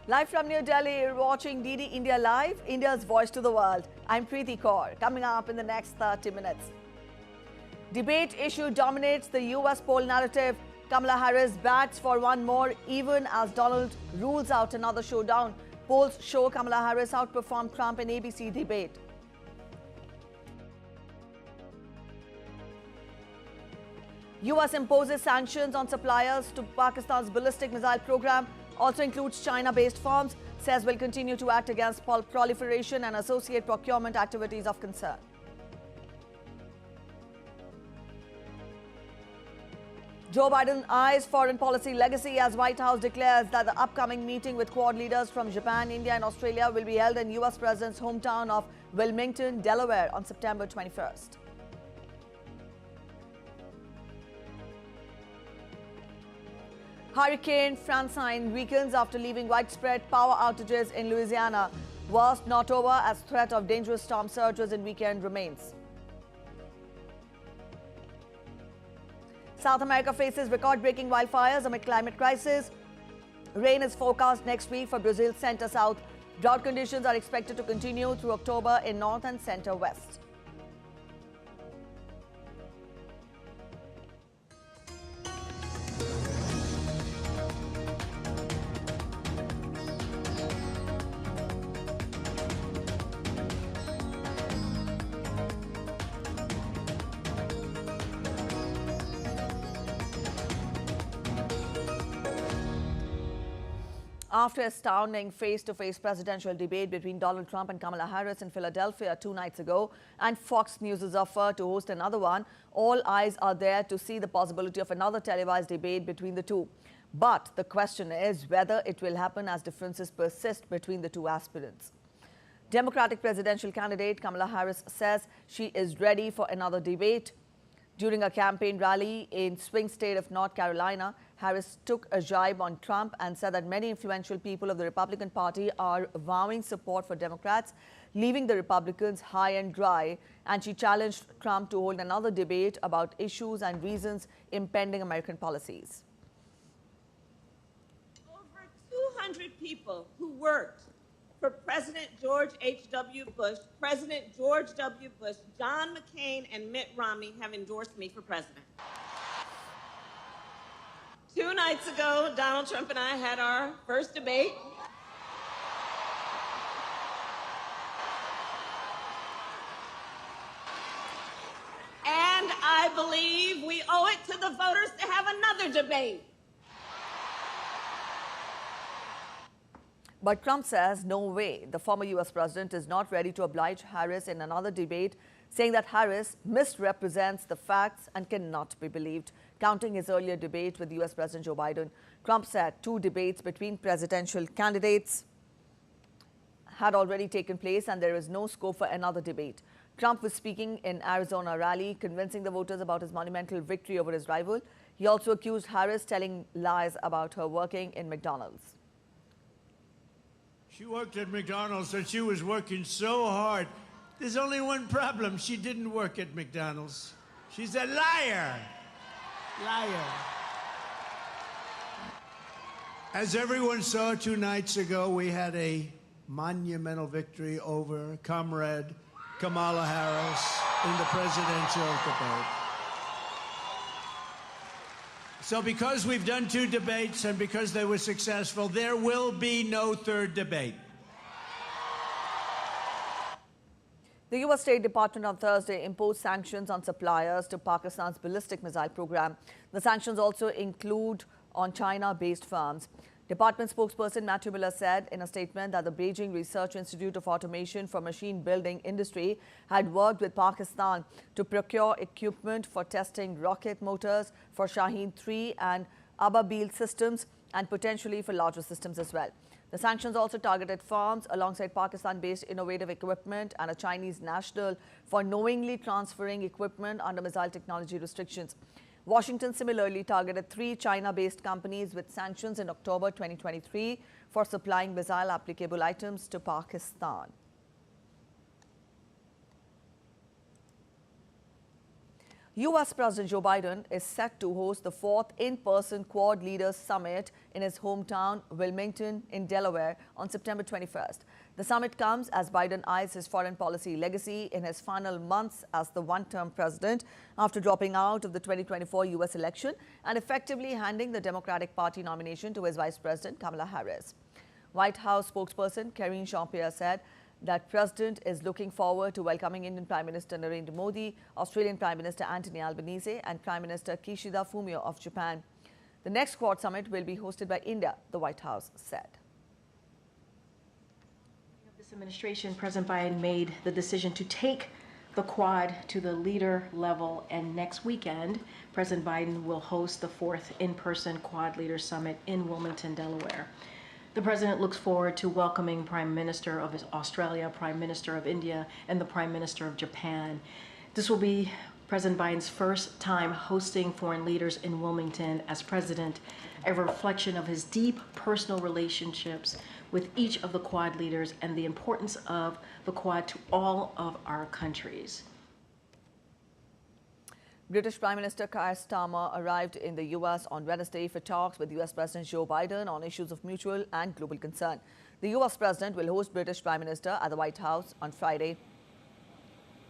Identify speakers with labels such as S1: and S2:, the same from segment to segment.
S1: Live from New Delhi, you're watching DD India Live, India's voice to the world. I'm Preeti Kaur. Coming up in the next 30 minutes. Debate issue dominates the US poll narrative. Kamala Harris bats for one more, even as Donald rules out another showdown. Polls show Kamala Harris outperformed Trump in ABC debate. US imposes sanctions on suppliers to Pakistan's ballistic missile program. Also includes China-based firms, says will continue to act against proliferation and associate procurement activities of concern. Joe Biden eyes foreign policy legacy as White House declares that the upcoming meeting with Quad leaders from Japan, India and Australia will be held in US President's hometown of Wilmington, Delaware on September 21st. Hurricane Francine weakens after leaving widespread power outages in Louisiana. Worst not over as threat of dangerous storm surges in weekend remains. South America faces record-breaking wildfires amid climate crisis. Rain is forecast next week for Brazil's center-south. Drought conditions are expected to continue through October in north and center-west. After astounding face-to-face presidential debate between Donald Trump and Kamala Harris in Philadelphia 2 nights ago, and Fox News' offer to host another one, all eyes are there to see the possibility of another televised debate between the two. But the question is whether it will happen as differences persist between the two aspirants. Democratic presidential candidate Kamala Harris says she is ready for another debate. During a campaign rally in swing state of North Carolina, Harris took a jibe on Trump and said that many influential people of the Republican Party are vowing support for Democrats, leaving the Republicans high and dry. And she challenged Trump to hold another debate about issues and reasons impending American policies.
S2: Over 200 people who worked for President George H.W. Bush, President George W. Bush, John McCain, and Mitt Romney have endorsed me for president. 2 nights ago, Donald Trump and I had our first debate. And I believe we owe it to the voters to have another debate.
S1: But Trump says no way. The former U.S. president is not ready to oblige Harris in another debate, saying that Harris misrepresents the facts and cannot be believed. Counting his earlier debate with U.S. President Joe Biden, Trump said 2 debates between presidential candidates had already taken place and there is no scope for another debate. Trump was speaking in Arizona rally, convincing the voters about his monumental victory over his rival. He also accused Harris telling lies about her working in McDonald's.
S3: She worked at McDonald's and she was working so hard. There's only one problem. She didn't work at McDonald's. She's a liar. Liar. As everyone saw 2 nights ago, we had a monumental victory over Comrade Kamala Harris in the presidential debate. So because we've done 2 debates and because they were successful, there will be no 3rd debate.
S1: The U.S. State Department on Thursday imposed sanctions on suppliers to Pakistan's ballistic missile program. The sanctions also include on China-based firms. Department spokesperson Matthew Miller said in a statement that the Beijing Research Institute of Automation for Machine Building Industry had worked with Pakistan to procure equipment for testing rocket motors for Shaheen 3 and Ababil systems and potentially for larger systems as well. The sanctions also targeted firms alongside Pakistan-based innovative equipment and a Chinese national for knowingly transferring equipment under missile technology restrictions. Washington similarly targeted 3 China-based companies with sanctions in October 2023 for supplying missile-applicable items to Pakistan. U.S. President Joe Biden is set to host the fourth in-person Quad Leaders Summit in his hometown, Wilmington, in Delaware, on September 21st. The summit comes as Biden eyes his foreign policy legacy in his final months as the one-term president after dropping out of the 2024 U.S. election and effectively handing the Democratic Party nomination to his Vice President, Kamala Harris. White House spokesperson Karine Jean-Pierre said that President is looking forward to welcoming Indian Prime Minister Narendra Modi, Australian Prime Minister Anthony Albanese and Prime Minister Kishida Fumio of Japan. The next Quad Summit will be hosted by India, the White House said.
S4: This administration, President Biden made the decision to take the Quad to the leader level, and next weekend, President Biden will host the fourth in-person Quad Leaders Summit in Wilmington, Delaware. The President looks forward to welcoming Prime Minister of Australia, Prime Minister of India, and the Prime Minister of Japan. This will be President Biden's first time hosting foreign leaders in Wilmington as president, a reflection of his deep personal relationships with each of the Quad leaders and the importance of the Quad to all of our countries.
S1: British Prime Minister Keir Starmer arrived in the U.S. on Wednesday for talks with U.S. President Joe Biden on issues of mutual and global concern. The U.S. President will host British Prime Minister at the White House on Friday.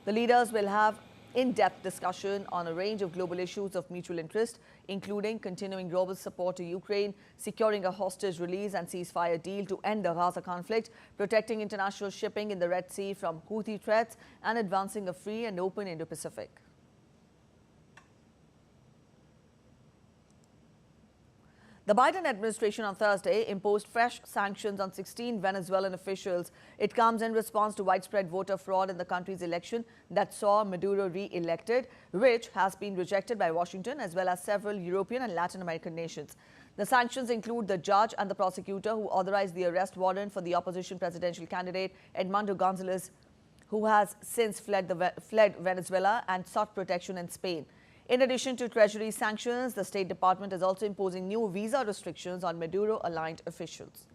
S1: The leaders will have in-depth discussion on a range of global issues of mutual interest, including continuing global support to Ukraine, securing a hostage release and ceasefire deal to end the Gaza conflict, protecting international shipping in the Red Sea from Houthi threats, and advancing a free and open Indo-Pacific. The Biden administration on Thursday imposed fresh sanctions on 16 Venezuelan officials. It comes in response to widespread voter fraud in the country's election that saw Maduro re-elected, which has been rejected by Washington as well as several European and Latin American nations. The sanctions include the judge and the prosecutor who authorized the arrest warrant for the opposition presidential candidate Edmundo Gonzalez, who has since fled Venezuela and sought protection in Spain. In addition to Treasury sanctions, the State Department is also imposing new visa restrictions on Maduro-aligned officials.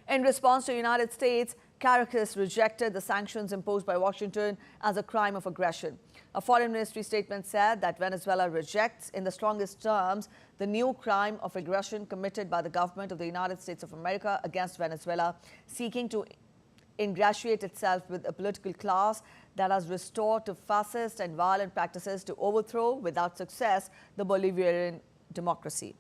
S1: In response to the United States, Caracas rejected the sanctions imposed by Washington as a crime of aggression. A foreign ministry statement said that Venezuela rejects in the strongest terms the new crime of aggression committed by the government of the United States of America against Venezuela, seeking to ingratiate itself with a political class that has restored to fascist and violent practices to overthrow, without success, the Bolivarian democracy.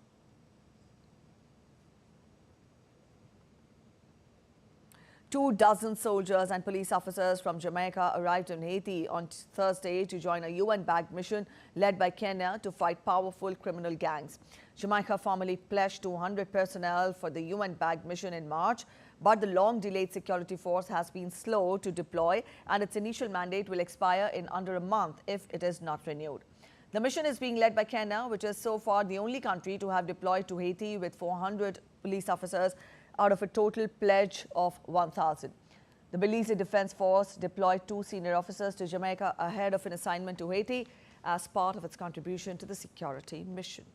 S1: Two dozen soldiers and police officers from Jamaica arrived in Haiti on Thursday to join a UN-backed mission led by Kenya to fight powerful criminal gangs. Jamaica formally pledged 200 personnel for the UN-backed mission in March, but the long-delayed security force has been slow to deploy, and its initial mandate will expire in under a month if it is not renewed. The mission is being led by Kenya, which is so far the only country to have deployed to Haiti with 400 police officers out of a total pledge of 1,000. The Belize Defense Force deployed 2 senior officers to Jamaica ahead of an assignment to Haiti as part of its contribution to the security mission.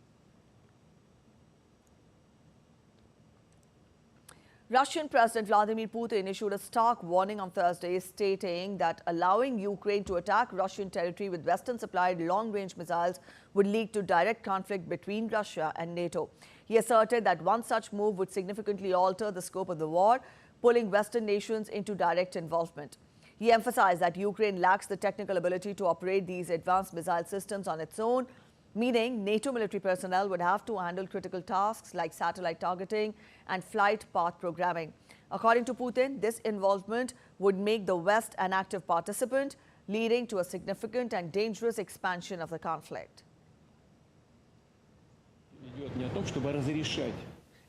S1: Russian President Vladimir Putin issued a stark warning on Thursday, stating that allowing Ukraine to attack Russian territory with Western-supplied long-range missiles would lead to direct conflict between Russia and NATO. He asserted that one such move would significantly alter the scope of the war, pulling Western nations into direct involvement. He emphasized that Ukraine lacks the technical ability to operate these advanced missile systems on its own, meaning NATO military personnel would have to handle critical tasks like satellite targeting and flight path programming. According to Putin, this involvement would make the West an active participant, leading to a significant and dangerous expansion of the conflict.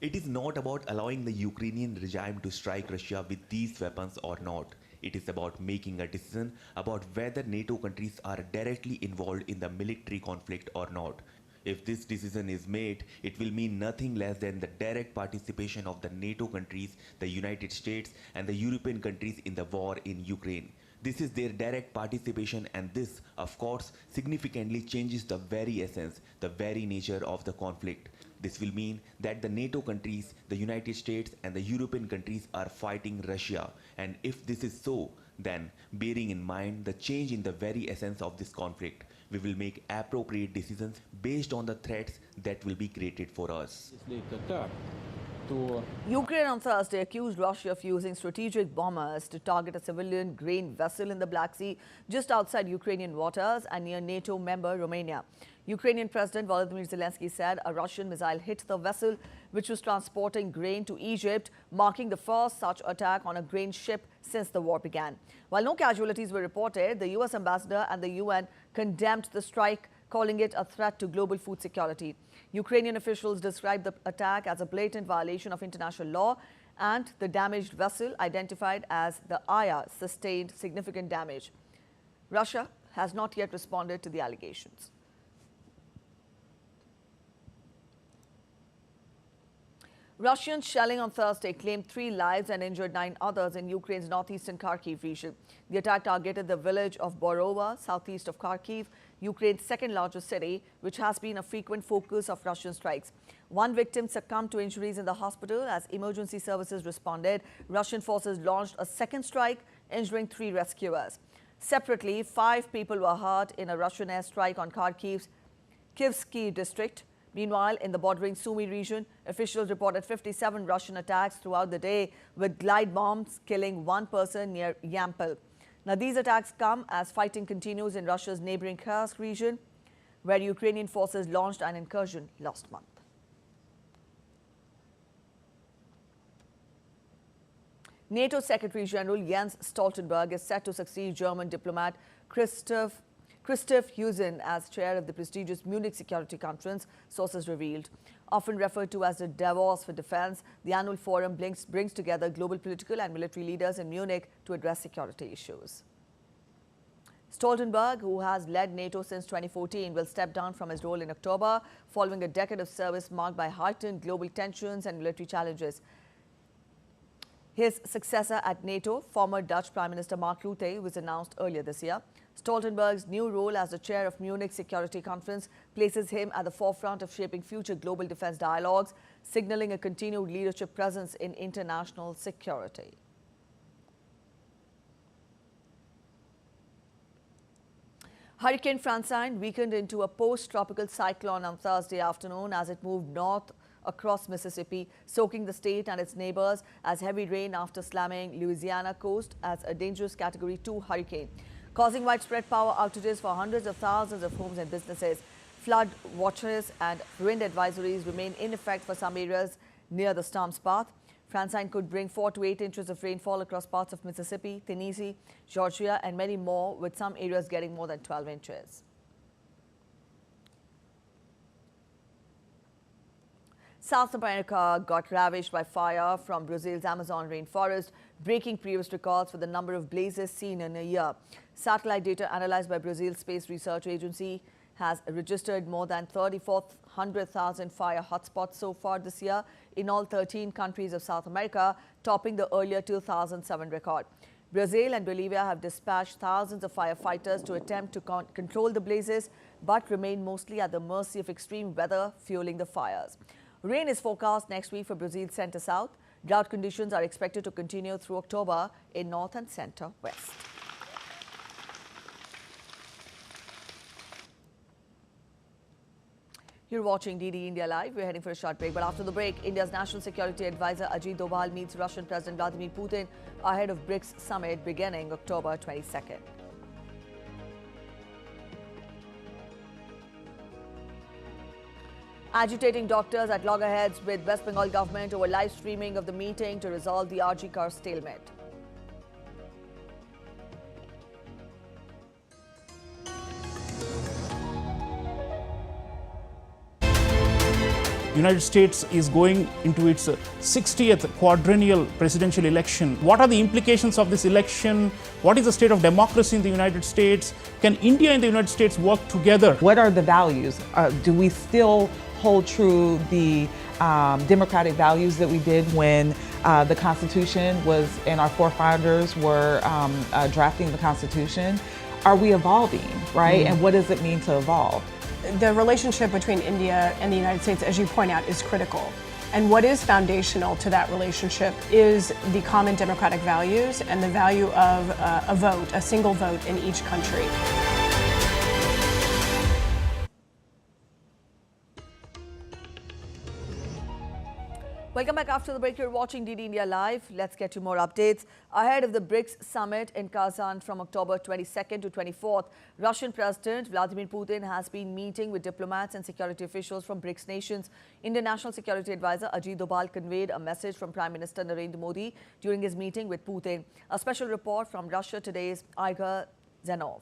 S5: It is not about allowing the Ukrainian regime to strike Russia with these weapons or not. It is about making a decision about whether NATO countries are directly involved in the military conflict or not. If this decision is made, it will mean nothing less than the direct participation of the NATO countries, the United States, and the European countries in the war in Ukraine. This is their direct participation, and this, of course, significantly changes the very essence, the very nature of the conflict. This will mean that the NATO countries, the United States, and the European countries are fighting Russia. And if this is so, Then, bearing in mind the change in the very essence of this conflict, we will make appropriate decisions based on the threats that will be created for us.
S1: Ukraine on Thursday accused Russia of using strategic bombers to target a civilian grain vessel in the Black Sea just outside Ukrainian waters and near NATO member Romania. Ukrainian President Volodymyr Zelensky said a Russian missile hit the vessel which was transporting grain to Egypt, marking the first such attack on a grain ship since the war began. While no casualties were reported, the US ambassador and the UN condemned the strike, calling it a threat to global food security. Ukrainian officials described the attack as a blatant violation of international law, and the damaged vessel, identified as the Aya, sustained significant damage. Russia has not yet responded to the allegations. Russian shelling on Thursday claimed 3 lives and injured 9 others in Ukraine's northeastern Kharkiv region. The attack targeted the village of Borova, southeast of Kharkiv, Ukraine's second largest city, which has been a frequent focus of Russian strikes. 1 victim succumbed to injuries in the hospital as emergency services responded. Russian forces launched a second strike, injuring 3 rescuers. Separately, 5 people were hurt in a Russian airstrike on Kharkiv's Kivsky district. Meanwhile, in the bordering Sumy region, officials reported 57 Russian attacks throughout the day, with glide bombs killing 1 person near Yampol. Now, these attacks come as fighting continues in Russia's neighboring Kursk region, where Ukrainian forces launched an incursion last month. NATO Secretary General Jens Stoltenberg is set to succeed German diplomat Christoph Heusen as chair of the prestigious Munich Security Conference, sources revealed. Often referred to as the Davos for defense, the annual forum brings together global political and military leaders in Munich to address security issues. Stoltenberg, who has led NATO since 2014, will step down from his role in October, following a decade of service marked by heightened global tensions and military challenges. His successor at NATO, former Dutch Prime Minister Mark Rutte, was announced earlier this year. Stoltenberg's new role as the chair of Munich Security Conference places him at the forefront of shaping future global defense dialogues, signaling a continued leadership presence in international security. Hurricane Francine weakened into a post-tropical cyclone on Thursday afternoon as it moved north across Mississippi, soaking the state and its neighbors as heavy rain after slamming Louisiana coast as a dangerous Category 2 hurricane, causing widespread power outages for hundreds of thousands of homes and businesses. Flood watches and wind advisories remain in effect for some areas near the storm's path. Francine could bring 4 to 8 inches of rainfall across parts of Mississippi, Tennessee, Georgia, and many more, with some areas getting more than 12 inches. South America got ravaged by fire from Brazil's Amazon rainforest, breaking previous records for the number of blazes seen in a year. Satellite data analyzed by Brazil's Space Research Agency has registered more than 3,400,000 fire hotspots so far this year in all 13 countries of South America, topping the earlier 2007 record. Brazil and Bolivia have dispatched thousands of firefighters to attempt to control the blazes, but remain mostly at the mercy of extreme weather fueling the fires. Rain is forecast next week for Brazil's center-south. Drought conditions are expected to continue through October in north and center-west. You're watching DD India Live. We're heading for a short break. But after the break, India's National Security Advisor Ajit Doval meets Russian President Vladimir Putin ahead of BRICS summit beginning October 22nd. Agitating doctors at loggerheads with West Bengal government over live streaming of the meeting to resolve the RG Kar stalemate.
S6: United States is going into its 60th quadrennial presidential election. What are the implications of this election? What is the state of democracy in the United States? Can India and the United States work together?
S7: What are the values? Do we still hold true the democratic values that we did when the Constitution was and our forefathers were drafting the Constitution? Are we evolving, right? And what does it mean to evolve?
S8: The relationship between India and the United States, as you point out, is critical. And what is foundational to that relationship is the common democratic values and the value of a vote, a single vote in each country.
S1: Welcome back after the break. You're watching DD India Live. Let's get you more updates. Ahead of the BRICS summit in Kazan from October 22nd to 24th, Russian President Vladimir Putin has been meeting with diplomats and security officials from BRICS nations. Indian National Security Advisor Ajit Doval conveyed a message from Prime Minister Narendra Modi during his meeting with Putin. A special report from Russia Today's Igor Zenov.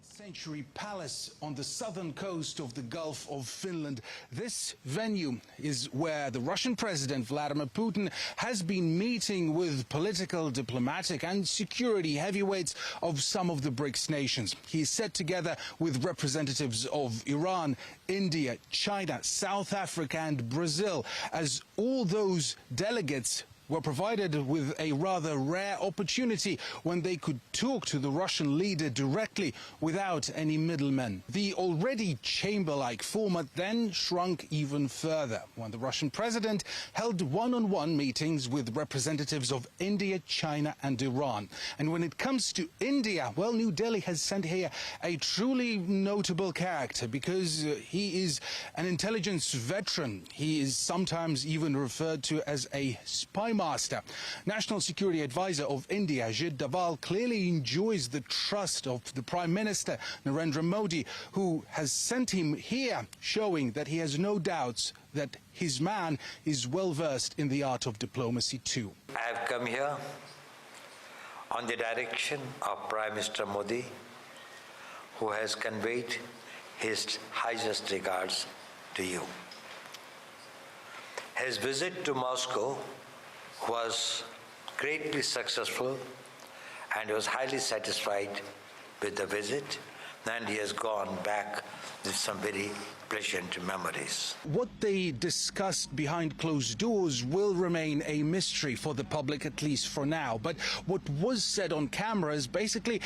S9: Century Palace on the southern coast of the Gulf of Finland. This venue is where the Russian President Vladimir Putin has been meeting with political, diplomatic and security heavyweights of some of the BRICS nations. He is set together with representatives of Iran, India, China, South Africa and Brazil, as all those delegates were provided with a rather rare opportunity when they could talk to the Russian leader directly without any middlemen. The already chamber-like format then shrunk even further when the Russian president held one-on-one meetings with representatives of India, China and Iran. And when it comes to India, well, New Delhi has sent here a truly notable character because he is an intelligence veteran. He is sometimes even referred to as a spy master. National Security Advisor of India, Ajit Doval, clearly enjoys the trust of the Prime Minister, Narendra Modi, who has sent him here, showing that he has no doubts that his man is well versed in the art of diplomacy too.
S10: I have come here on the direction of Prime Minister Modi, who has conveyed his highest regards to you. His visit to Moscow was greatly successful and was highly satisfied with the visit, and he has gone back with some very pleasant memories.
S9: What they discussed behind closed doors will remain a mystery for the public, at least for now. But what was said on camera is basically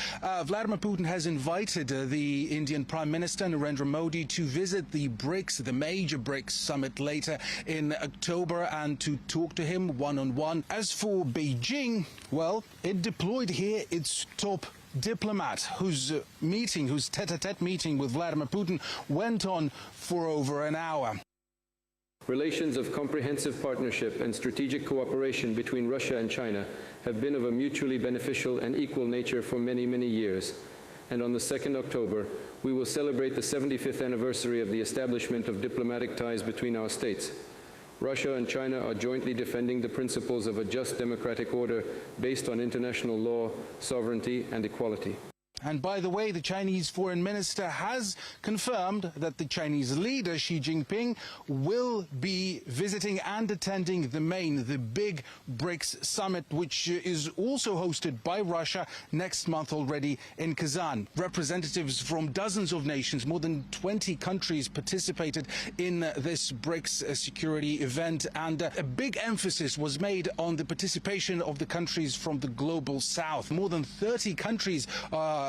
S9: Vladimir Putin has invited the Indian Prime Minister Narendra Modi to visit the BRICS, the major BRICS summit later in October, and to talk to him one-on-one. As for Beijing, well, it deployed here its top diplomat whose tete-a-tete meeting with Vladimir Putin went on for over an hour.
S11: Relations of comprehensive partnership and strategic cooperation between Russia and China have been of a mutually beneficial and equal nature for many, many years. And on the 2nd October, we will celebrate the 75th anniversary of the establishment of diplomatic ties between our states. Russia and China are jointly defending the principles of a just democratic order based on international law, sovereignty and equality.
S9: And by the way, the Chinese foreign minister has confirmed that the Chinese leader, Xi Jinping, will be visiting and attending the big BRICS summit, which is also hosted by Russia next month already in Kazan. Representatives from dozens of nations, more than 20 countries participated in this BRICS security event, and a big emphasis was made on the participation of the countries from the global south. More than 30 countries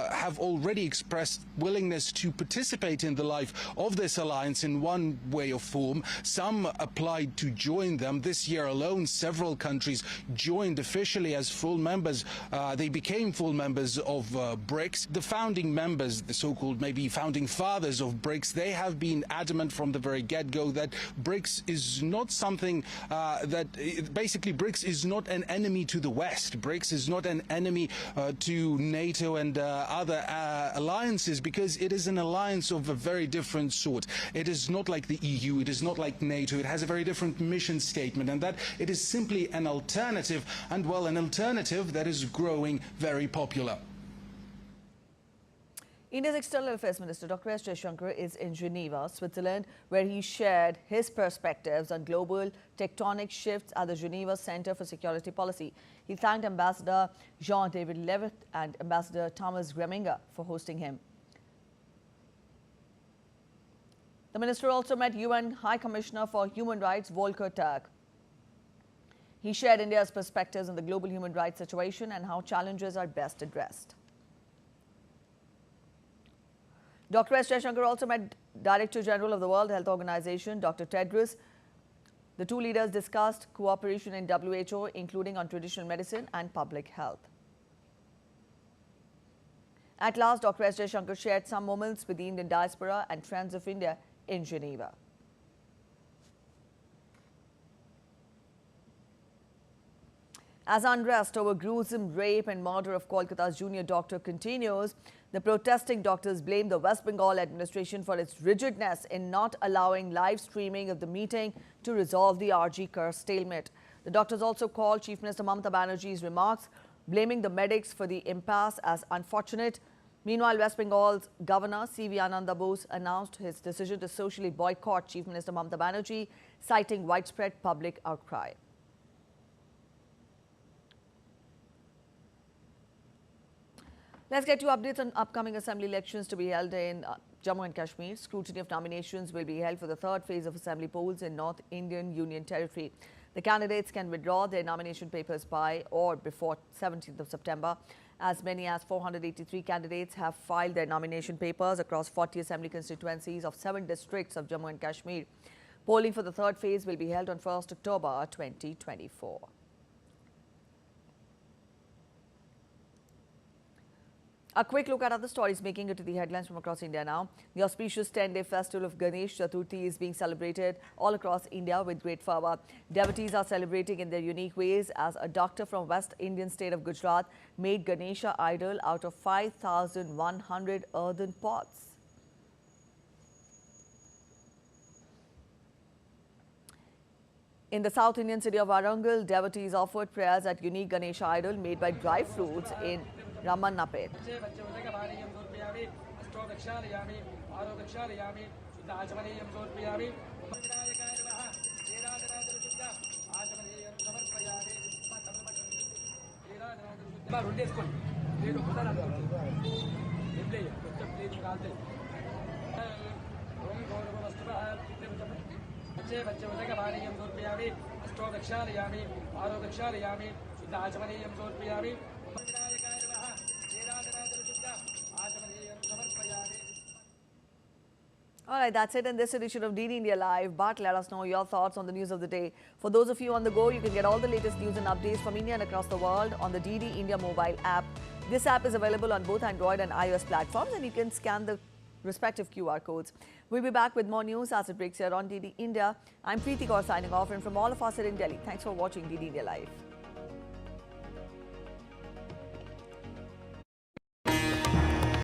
S9: have already expressed willingness to participate in the life of this alliance in one way or form. Some applied to join them. This year alone, several countries joined officially as full members. They became full members of BRICS. The founding members, the so-called maybe founding fathers of BRICS, they have been adamant from the very get-go that BRICS is not something basically BRICS is not an enemy to the West. BRICS is not an enemy to NATO and other alliances, because it is an alliance of a very different sort. It is not like the EU, it is not like NATO, it has a very different mission statement, and that it is simply an alternative, and well, an alternative that is growing very popular.
S1: India's External Affairs Minister Dr. S. Jaishankar is in Geneva, Switzerland, where he shared his perspectives on global tectonic shifts at the Geneva Center for Security Policy. He thanked Ambassador Jean-David Levitt and Ambassador Thomas Greminger for hosting him. The minister also met UN High Commissioner for Human Rights Volker Turk. He shared India's perspectives on the global human rights situation and how challenges are best addressed. Dr. S. Jaishankar also met Director General of the World Health Organization, Dr. Tedros. The two leaders discussed cooperation in WHO, including on traditional medicine and public health. At last, Dr. S. Jaishankar shared some moments with the Indian diaspora and friends of India in Geneva. As unrest over gruesome rape and murder of Kolkata's junior doctor continues, the protesting doctors blame the West Bengal administration for its rigidness in not allowing live streaming of the meeting to resolve the RG Kar stalemate. The doctors also called Chief Minister Mamata Banerjee's remarks, blaming the medics for the impasse as unfortunate. Meanwhile, West Bengal's Governor C.V. Ananda Bose announced his decision to socially boycott Chief Minister Mamata Banerjee, citing widespread public outcry. Let's get to updates on upcoming assembly elections to be held in Jammu and Kashmir. Scrutiny of nominations will be held for the third phase of assembly polls in North Indian Union Territory. The candidates can withdraw their nomination papers by or before 17th of September. As many as 483 candidates have filed their nomination papers across 40 assembly constituencies of 7 districts of Jammu and Kashmir. Polling for the third phase will be held on 1st October 2024. A quick look at other stories making it to the headlines from across India now. The auspicious 10-day festival of Ganesh Chaturthi is being celebrated all across India with great fervour. Devotees are celebrating in their unique ways as a doctor from West Indian state of Gujarat made Ganesha idol out of 5,100 earthen pots. In the South Indian city of Warangal, devotees offered prayers at unique Ganesha idol made by dry fruits in Ramannapet. All right, that's it in this edition of DD India Live. But let us know your thoughts on the news of the day. For those of you on the go, you can get all the latest news and updates from India and across the world on the DD India mobile app. This app is available on both Android and iOS platforms, and you can scan the respective QR codes. We'll be back with more news as it breaks here on DD India. I'm Preeti Kaur signing off, and from all of us here in Delhi, thanks for watching DD India Live.